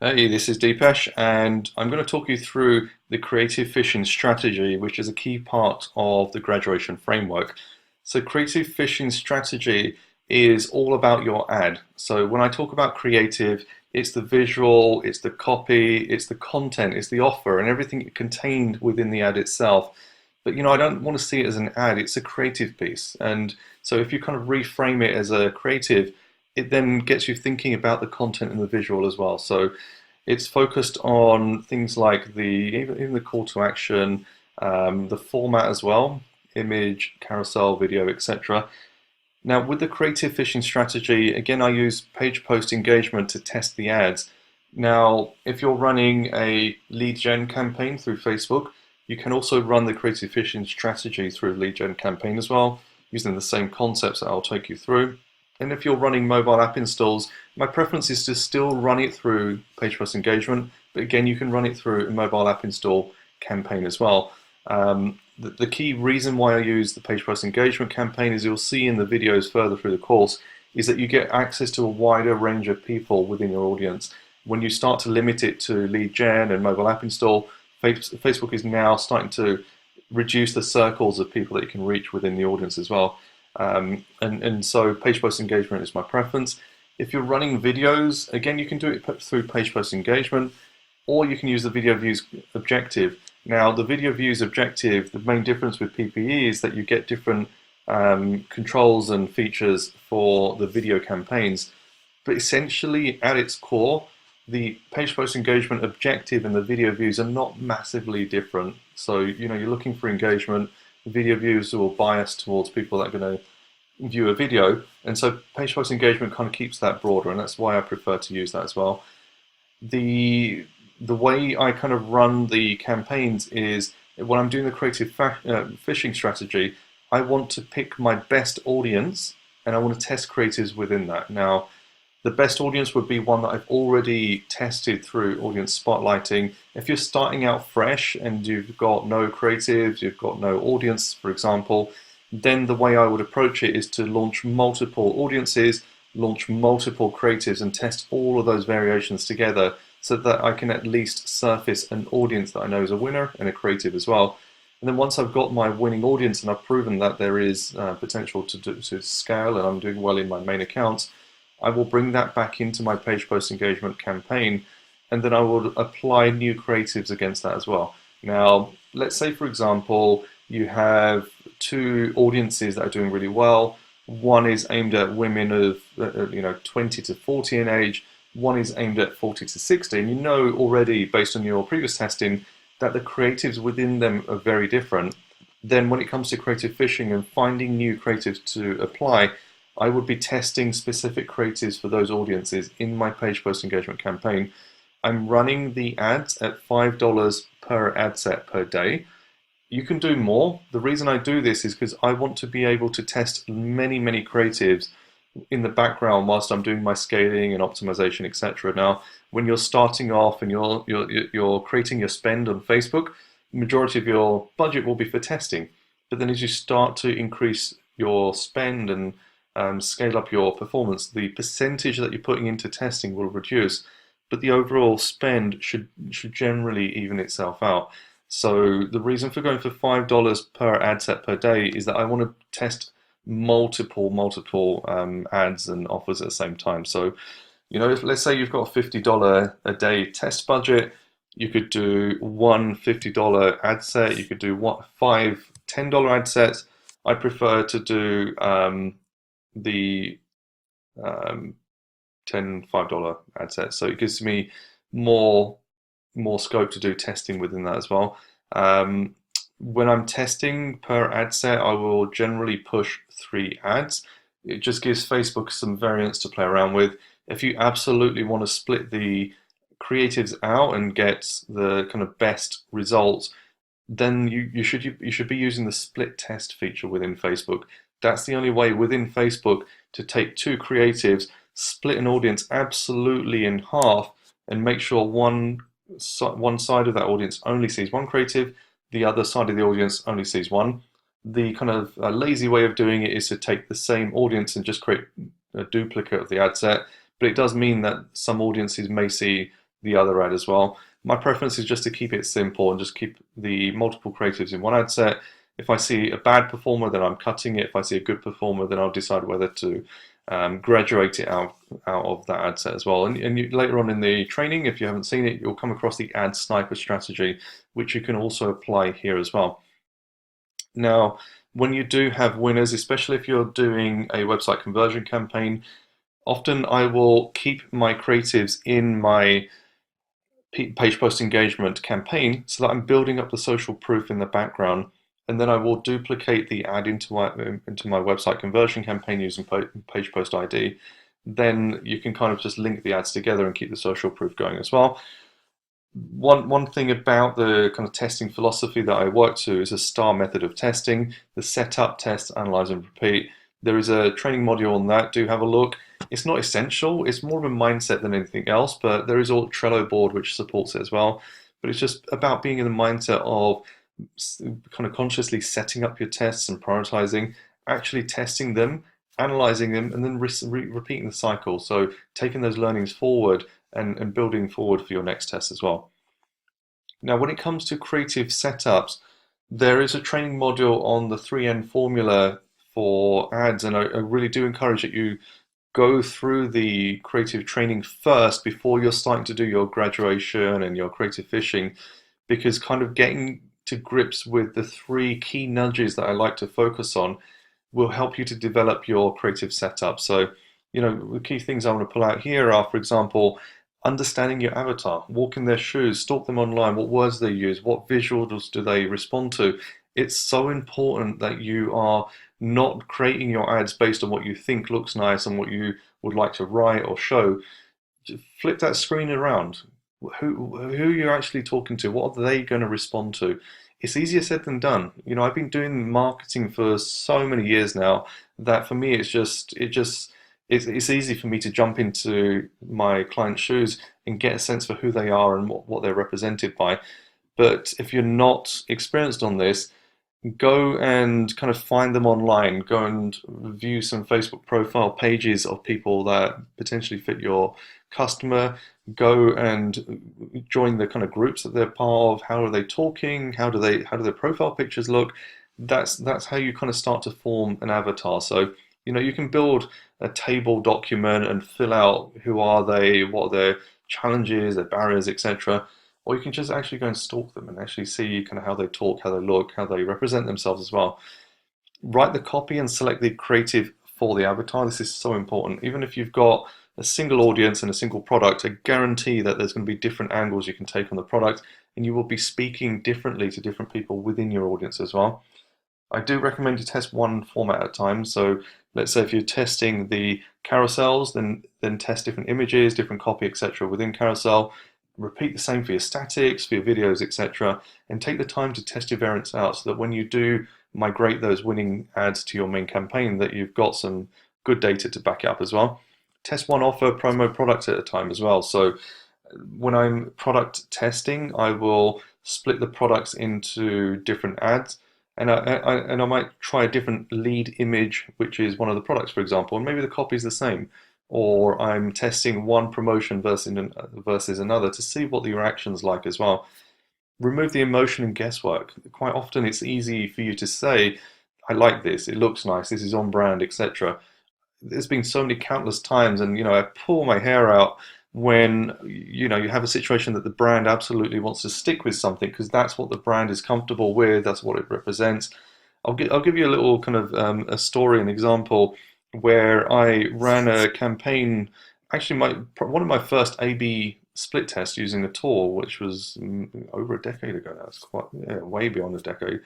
Hey, this is Deepesh, and I'm going to talk you through the creative phishing strategy, which is a key part of the graduation framework. So, creative phishing strategy is all about your ad. So, when I talk about creative, it's the visual, it's the copy, it's the content, it's the offer, and everything contained within the ad itself. But I don't want to see it as an ad, it's a creative piece. And so, if you kind of reframe it as a creative, it then gets you thinking about the content and the visual as well. So it's focused on things like even the call to action, the format as well, image, carousel, video, etc. Now, with the creative phishing strategy, again, I use page post engagement to test the ads. Now, if you're running a lead gen campaign through Facebook, you can also run the creative phishing strategy through a lead gen campaign as well, using the same concepts that I'll take you through. And if you're running mobile app installs, my preference is to still run it through page post engagement, but again, you can run it through a mobile app install campaign as well. The key reason why I use the page post engagement campaign, as you'll see in the videos further through the course, is that you get access to a wider range of people within your audience. When you start to limit it to lead gen and mobile app install, Facebook is now starting to reduce the circles of people that you can reach within the audience as well. And so page post engagement is my preference. If you're running videos, again, you can do it through page post engagement, or you can use the video views objective. Now, the video views objective, the main difference with PPE is that you get different controls and features for the video campaigns. But essentially, at its core, the page post engagement objective and the video views are not massively different. So, you're looking for engagement. Video views will bias towards people that are going to view a video, and so page post engagement kind of keeps that broader, and that's why I prefer to use that as well. The way I kind of run the campaigns is when I'm doing the creative phishing strategy, I want to pick my best audience and I want to test creatives within that. Now, the best audience would be one that I've already tested through audience spotlighting. If you're starting out fresh and you've got no creatives, you've got no audience, for example, then the way I would approach it is to launch multiple audiences, launch multiple creatives, and test all of those variations together so that I can at least surface an audience that I know is a winner and a creative as well. And then once I've got my winning audience and I've proven that there is potential to scale and I'm doing well in my main accounts, I will bring that back into my page post engagement campaign, and then I will apply new creatives against that as well. Now, let's say, for example, you have two audiences that are doing really well. One is aimed at women of 20 to 40 in age. One is aimed at 40 to 60. And you know already, based on your previous testing, that the creatives within them are very different. Then when it comes to creative phishing and finding new creatives to apply, I would be testing specific creatives for those audiences in my page post engagement campaign. I'm running the ads at $5 per ad set per day. You can do more. The reason I do this is because I want to be able to test many, many creatives in the background whilst I'm doing my scaling and optimization, etc. Now, when you're starting off and you're creating your spend on Facebook, the majority of your budget will be for testing. But then as you start to increase your spend and scale up your performance, the percentage that you're putting into testing will reduce, but the overall spend should generally even itself out. So the reason for going for $5 per ad set per day is that I want to test multiple ads and offers at the same time. So, if let's say you've got a $50 a day test budget, you could do one $50 ad set, you could do five $10 ad sets. I prefer to do the 10 $5 ad sets, so it gives me more scope to do testing within that as well. When I'm testing per ad set, I will generally push 3 ads. It just gives Facebook some variance to play around with. If you absolutely want to split the creatives out and get the kind of best results, then you should be using the split test feature within Facebook. That's the only way within Facebook to take 2 creatives, split an audience absolutely in half, and make sure one side of that audience only sees one creative, the other side of the audience only sees one. The kind of lazy way of doing it is to take the same audience and just create a duplicate of the ad set, but it does mean that some audiences may see the other ad as well. My preference is just to keep it simple and just keep the multiple creatives in one ad set. If I see a bad performer, then I'm cutting it. If I see a good performer, then I'll decide whether to graduate it out of that ad set as well. And later on in the training, if you haven't seen it, you'll come across the ad sniper strategy, which you can also apply here as well. Now, when you do have winners, especially if you're doing a website conversion campaign, often I will keep my creatives in my page post engagement campaign so that I'm building up the social proof in the background, and then I will duplicate the ad into my website conversion campaign using page post ID. Then you can kind of just link the ads together and keep the social proof going as well. One thing about the kind of testing philosophy that I work to is a STAR method of testing: the setup, test, analyze, and repeat. There is a training module on that. Do have a look. It's not essential. It's more of a mindset than anything else, but there is a Trello board which supports it as well. But it's just about being in the mindset of kind of consciously setting up your tests and prioritizing, actually testing them, analyzing them, and then repeating the cycle. So taking those learnings forward and building forward for your next test as well. Now, when it comes to creative setups, there is a training module on the 3N formula for ads, and I really do encourage that you go through the creative training first before you're starting to do your graduation and your creative fishing, because kind of getting to grips with the 3 key nudges that I like to focus on will help you to develop your creative setup. So, the key things I want to pull out here are, for example, understanding your avatar, walk in their shoes, stalk them online, what words they use, what visuals do they respond to. It's so important that you are not creating your ads based on what you think looks nice and what you would like to write or show. Flip that screen around. Who you're actually talking to, what are they going to respond to? It's easier said than done. I've been doing marketing for so many years now that for me it's easy for me to jump into my client's shoes and get a sense for who they are and what they're represented by. But if you're not experienced on this, go and kind of find them online. Go and view some Facebook profile pages of people that potentially fit your customer. Go and join the kind of groups that they're part of. How are they talking? How do their profile pictures look? That's how you kind of start to form an avatar. So you can build a table document and fill out who are they, what are their challenges, their barriers, etc. Or you can just actually go and stalk them and actually see kind of how they talk, how they look, how they represent themselves as well. Write the copy and select the creative for the avatar. This is so important. Even if you've got a single audience and a single product, I guarantee that there's going to be different angles you can take on the product, and you will be speaking differently to different people within your audience as well. I do recommend you test one format at a time. So let's say if you're testing the carousels, then test different images, different copy, etc. within carousel. Repeat the same for your statics, for your videos, etc. And take the time to test your variants out so that when you do migrate those winning ads to your main campaign, that you've got some good data to back it up as well. Test one offer, promo product at a time as well. So when I'm product testing, I will split the products into different ads. And I might try a different lead image, which is one of the products, for example, and maybe the copy is the same. Or I'm testing one promotion versus another to see what the reaction's like as well. Remove the emotion and guesswork. Quite often it's easy for you to say, I like this, it looks nice, this is on brand, etc. There's been so many countless times, and I pull my hair out when you have a situation that the brand absolutely wants to stick with something because that's what the brand is comfortable with, that's what it represents. I'll give you a little kind of a story, an example where I ran a campaign. Actually, one of my first A/B split tests using a tool, which was over a decade ago. That's quite way beyond a decade,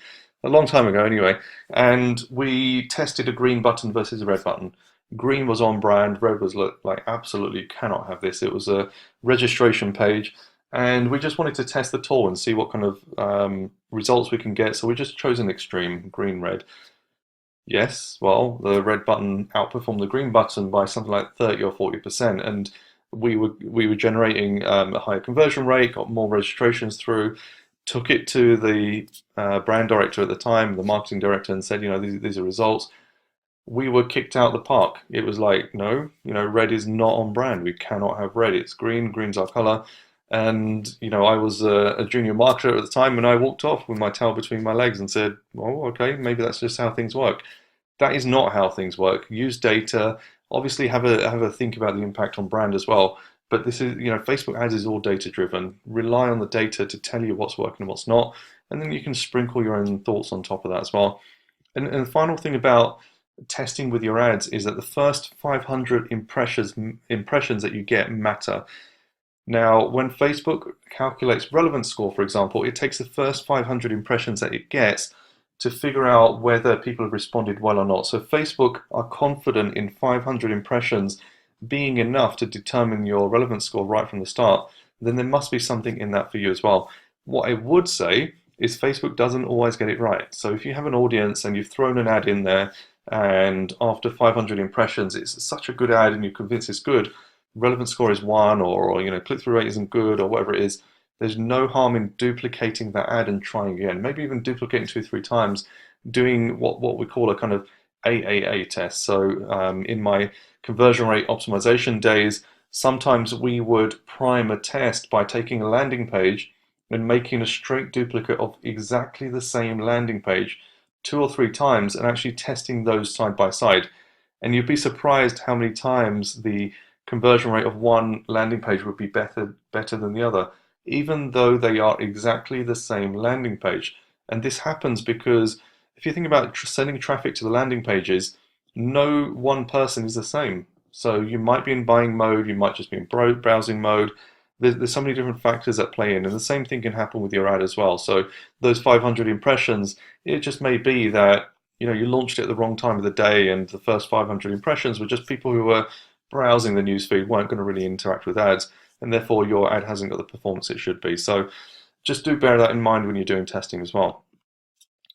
a long time ago anyway. And we tested a green button versus a red button. Green was on brand, red was like absolutely cannot have this. It was a registration page, and we just wanted to test the tool and see what kind of results we can get. So we just chose an extreme, green, red. Yes, well, the red button outperformed the green button by something like 30 or 40%, and we were generating a higher conversion rate, got more registrations through. Took it to the brand director at the time, the marketing director, and said, these are results. We were kicked out of the park. It was like, no, red is not on brand. We cannot have red. It's green. Green's our color. And I was a junior marketer at the time, and I walked off with my tail between my legs and said, "Well, okay, maybe that's just how things work." That is not how things work. Use data. Obviously, have a think about the impact on brand as well. But this is, Facebook ads is all data driven. Rely on the data to tell you what's working and what's not, and then you can sprinkle your own thoughts on top of that as well. And the final thing about testing with your ads is that the first 500 impressions that you get matter. Now, when Facebook calculates relevance score, for example, it takes the first 500 impressions that it gets to figure out whether people have responded well or not. So Facebook are confident in 500 impressions being enough to determine your relevance score right from the start. Then there must be something in that for you as well. What I would say is Facebook doesn't always get it right. So if you have an audience and you've thrown an ad in there, and after 500 impressions, it's such a good ad and you're convinced it's good, relevance score is 1, or click-through rate isn't good, or whatever it is, there's no harm in duplicating that ad and trying again. Maybe even duplicating 2, 3 times, doing what we call a kind of AAA test. So in my conversion rate optimization days, sometimes we would prime a test by taking a landing page and making a straight duplicate of exactly the same landing page 2 or 3 times and actually testing those side by side. And you'd be surprised how many times the conversion rate of one landing page would be better than the other, even though they are exactly the same landing page. And this happens because if you think about sending traffic to the landing pages, no one person is the same. So you might be in buying mode, you might just be in browsing mode. There's so many different factors that play in, and the same thing can happen with your ad as well. So those 500 impressions, it just may be that you launched it at the wrong time of the day, and the first 500 impressions were just people who were browsing the newsfeed, weren't going to really interact with ads, and therefore your ad hasn't got the performance it should be. So just do bear that in mind when you're doing testing as well.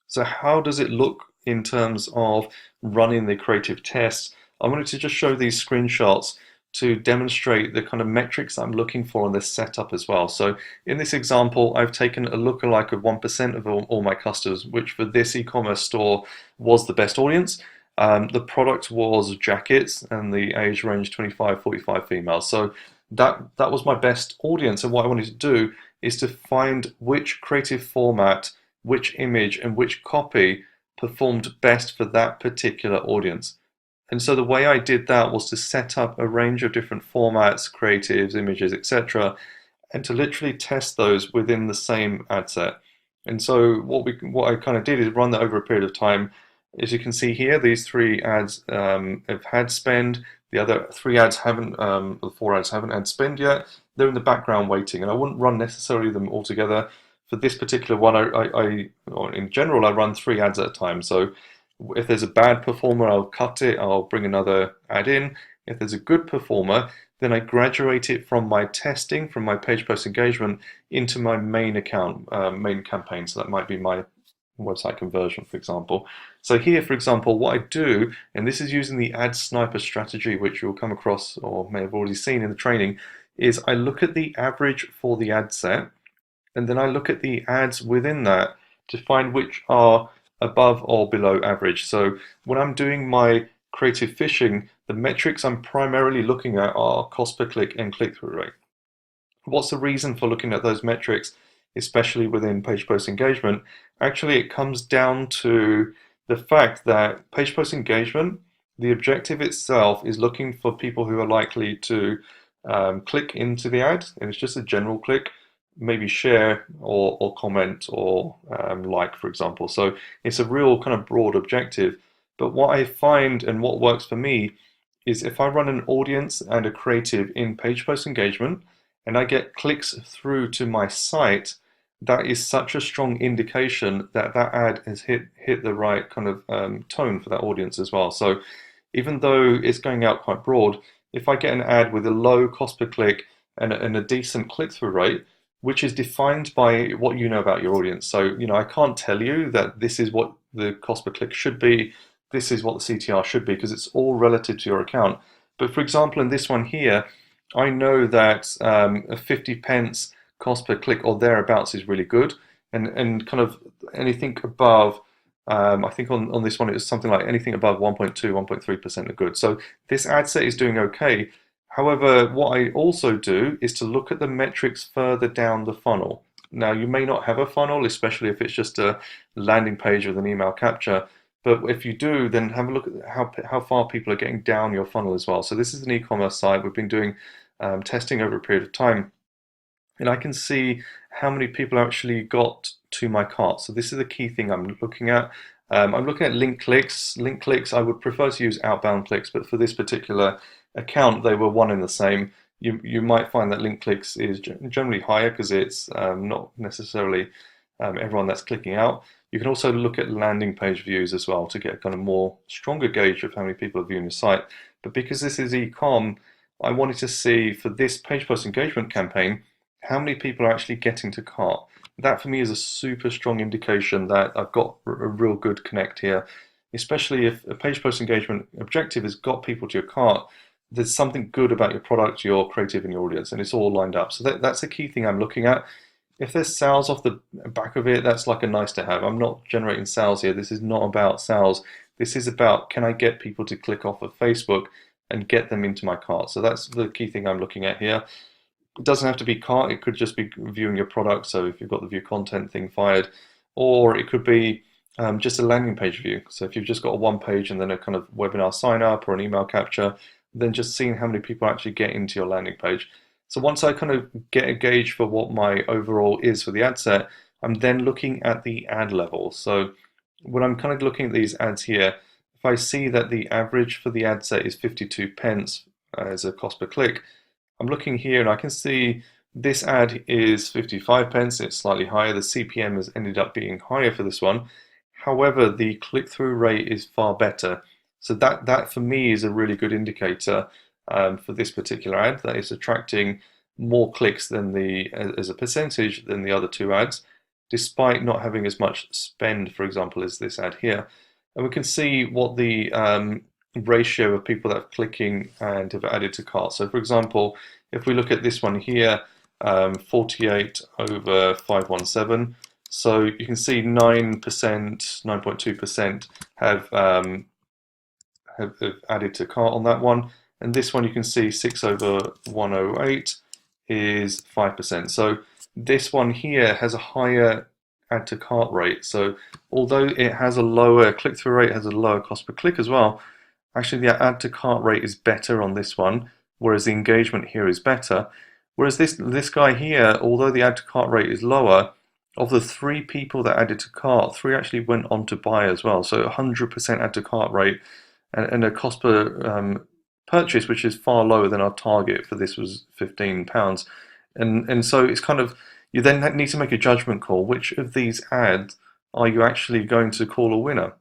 So how does it look in terms of running the creative tests? I wanted to just show these screenshots to demonstrate the kind of metrics I'm looking for on this setup as well. So in this example, I've taken a lookalike of 1% of all my customers, which for this e-commerce store was the best audience. The product was jackets, and the age range 25-45 females. So that was my best audience, and what I wanted to do is to find which creative format, which image, and which copy performed best for that particular audience. And so the way I did that was to set up a range of different formats, creatives, images, etc., and to literally test those within the same ad set. And so what I kind of did is run that over a period of time. As you can see here, these 3 ads have had spend. The other 3 ads haven't, the 4 ads haven't had spend yet. They're in the background waiting, and I wouldn't run necessarily them all together. For this particular one, or in general, I run 3 ads at a time. So if there's a bad performer, I'll cut it, I'll bring another ad in. If there's a good performer, then I graduate it from my testing, from my page post engagement, into my main account, main campaign. So that might be my website conversion, for example. So here, for example, what I do, and this is using the ad sniper strategy, which you'll come across or may have already seen in the training, is I look at the average for the ad set, and then I look at the ads within that to find which are above or below average. So when I'm doing my creative fishing, the metrics I'm primarily looking at are cost per click and click-through rate. What's the reason for looking at those metrics, especially within page post engagement? Actually, it comes down to the fact that page post engagement, the objective itself is looking for people who are likely to click into the ad, and it's just a general click, maybe share or comment or like, for example. So it's a real kind of broad objective. But what I find and what works for me is if I run an audience and a creative in page post engagement and I get clicks through to my site, that is such a strong indication that that ad has hit the right kind of tone for that audience as well. So even though it's going out quite broad, if I get an ad with a low cost per click and a decent click-through rate, which is defined by what you know about your audience. So, I can't tell you that this is what the cost per click should be, this is what the CTR should be, because it's all relative to your account. But for example, in this one here, I know that a 50 pence cost per click or thereabouts is really good, and kind of anything above, I think on this one it was something like anything above 1.2, 1.3% are good. So this ad set is doing okay. However, what I also do is to look at the metrics further down the funnel. Now, you may not have a funnel, especially if it's just a landing page with an email capture. But if you do, then have a look at how far people are getting down your funnel as well. So this is an e-commerce site. We've been doing testing over a period of time, and I can see how many people actually got to my cart. So this is the key thing I'm looking at. I'm looking at link clicks. Link clicks, I would prefer to use outbound clicks, but for this particular account, they were one and the same. You might find that link clicks is generally higher because it's not necessarily everyone that's clicking out. You can also look at landing page views as well to get a kind of more stronger gauge of how many people are viewing the site. But because this is e-com, I wanted to see for this page post engagement campaign, how many people are actually getting to cart. That for me is a super strong indication that I've got a real good connect here, especially if a page post engagement objective has got people to your cart. There's something good about your product, your creative, and your audience, and it's all lined up. So that's a key thing I'm looking at. If there's sales off the back of it, that's like a nice to have. I'm not generating sales here. This is not about sales. This is about, can I get people to click off of Facebook and get them into my cart? So that's the key thing I'm looking at here. It doesn't have to be cart. It could just be viewing your product. So if you've got the view content thing fired, or it could be just a landing page view. So if you've just got a one page and then a kind of webinar sign up or an email capture, then just seeing how many people actually get into your landing page. So once I kind of get a gauge for what my overall is for the ad set, I'm then looking at the ad level. So when I'm kind of looking at these ads here, if I see that the average for the ad set is 52 pence as a cost per click, I'm looking here and I can see this ad is 55 pence, it's slightly higher. The CPM has ended up being higher for this one. However, the click-through rate is far better. So that for me is a really good indicator for this particular ad, that it's attracting more clicks than as a percentage than the other two ads, despite not having as much spend, for example, as this ad here. And we can see what the ratio of people that are clicking and have added to cart. So for example, if we look at this one here, 48 over 517, so you can see 9%, 9.2% have added to cart on that one. And this one you can see 6 over 108 is 5%. So this one here has a higher add to cart rate. So although it has a lower click-through rate, has a lower cost per click as well, actually the add to cart rate is better on this one, whereas the engagement here is better. Whereas this guy here, although the add to cart rate is lower, of the 3 people that added to cart, 3 actually went on to buy as well. So 100% add to cart rate and a cost per purchase, which is far lower than our target for this was £15. And so it's kind of, you then need to make a judgment call. Which of these ads are you actually going to call a winner?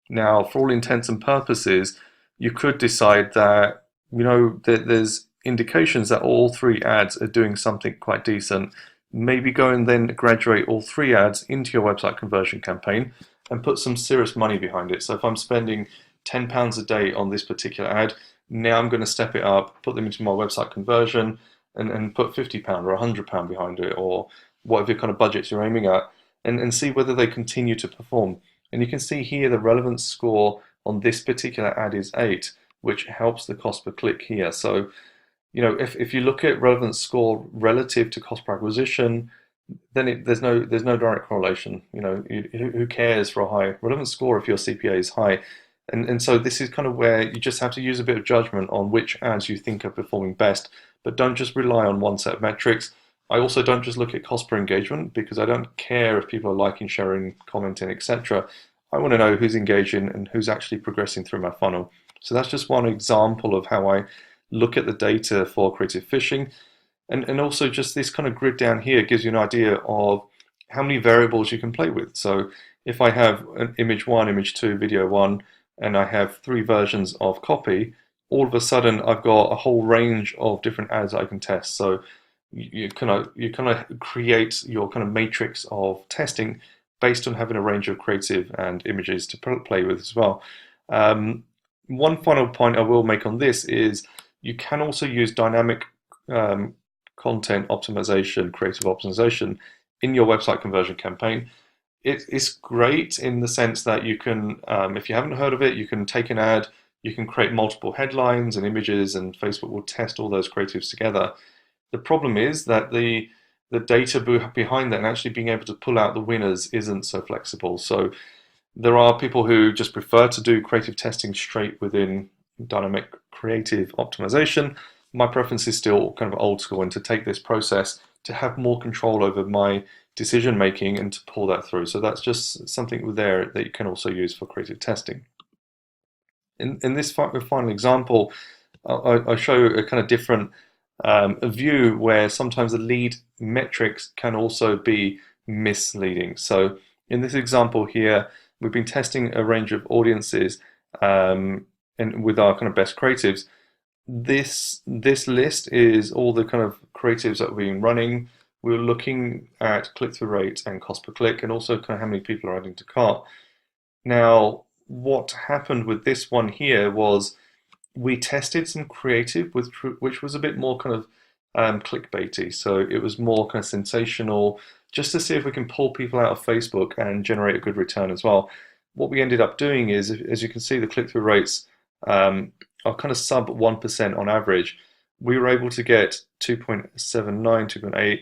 Now, for all intents and purposes, you could decide that, that there's indications that all 3 ads are doing something quite decent. Maybe go and then graduate all 3 ads into your website conversion campaign and put some serious money behind it. So if I'm spending £10 a day on this particular ad, now I'm going to step it up, put them into my website conversion, and put £50 or £100 behind it, or whatever kind of budgets you're aiming at, and see whether they continue to perform. And you can see here the relevance score on this particular ad is 8, which helps the cost per click here. So, if you look at relevance score relative to cost per acquisition, then there's no direct correlation. Who cares for a high relevance score if your CPA is high? And so this is kind of where you just have to use a bit of judgment on which ads you think are performing best, but don't just rely on one set of metrics. I also don't just look at cost per engagement, because I don't care if people are liking, sharing, commenting, etc. I want to know who's engaging and who's actually progressing through my funnel. So that's just one example of how I look at the data for creative phishing. And also just this kind of grid down here gives you an idea of how many variables you can play with. So if I have an image 1, image 2, video 1, and I have 3 versions of copy, all of a sudden I've got a whole range of different ads I can test. So you kind of create your kind of matrix of testing based on having a range of creative and images to play with as well. One final point I will make on this is you can also use dynamic content optimization, creative optimization in your website conversion campaign. It's great in the sense that you can, if you haven't heard of it, you can take an ad, You can create multiple headlines and images, and Facebook will test all those creatives together. The problem is that the data behind that and actually being able to pull out the winners isn't so flexible. So there are people who just prefer to do creative testing straight within dynamic creative optimization. My preference is still kind of old school and to take this process to have more control over my decision making and to pull that through. So that's just something there that you can also use for creative testing. In this final example, I show a kind of different a view where sometimes the lead metrics can also be misleading. So in this example here, we've been testing a range of audiences and with our kind of best creatives. This list is all the kind of creatives that we've been running. We're looking at click-through rate and cost per click, and also kind of how many people are adding to cart. Now, what happened with this one here was we tested some creative which was a bit more kind of clickbaity. So it was more kind of sensational, just to see if we can pull people out of Facebook and generate a good return as well. What we ended up doing is, as you can see, the click-through rates are kind of sub 1% on average. We were able to get 2.79, 2.8,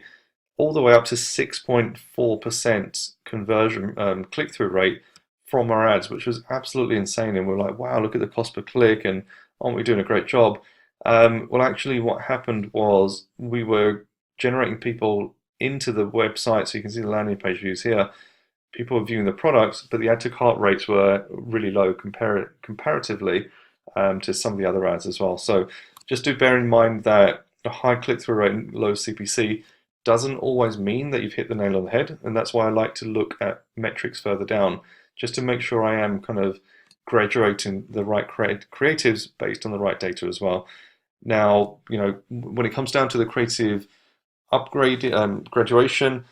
all the way up to 6.4% conversion click-through rate from our ads, which was absolutely insane. And we're like, wow, look at the cost per click, and aren't we doing a great job? Well, actually, what happened was we were generating people into the website, so you can see the landing page views here. People were viewing the products, but the add to cart rates were really low comparatively to some of the other ads as well. So just do bear in mind that a high click-through rate and low CPC doesn't always mean that you've hit the nail on the head, and that's why I like to look at metrics further down, just to make sure I am kind of graduating the right creatives based on the right data as well. Now, when it comes down to the creative upgrade graduation,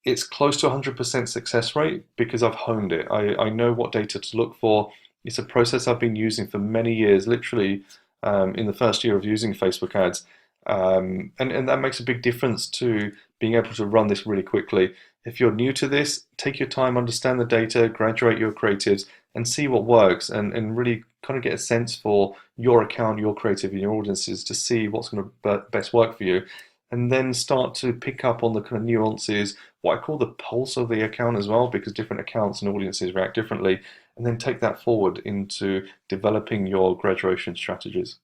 it's close to 100% success rate because I've honed it. I know what data to look for. It's a process I've been using for many years, literally in the first year of using Facebook ads. And that makes a big difference to being able to run this really quickly. If you're new to this, take your time, understand the data, graduate your creatives, and see what works, and really kind of get a sense for your account, your creative, and your audiences to see what's going to best work for you. And then start to pick up on the kind of nuances, what I call the pulse of the account as well, because different accounts and audiences react differently, and then take that forward into developing your graduation strategies.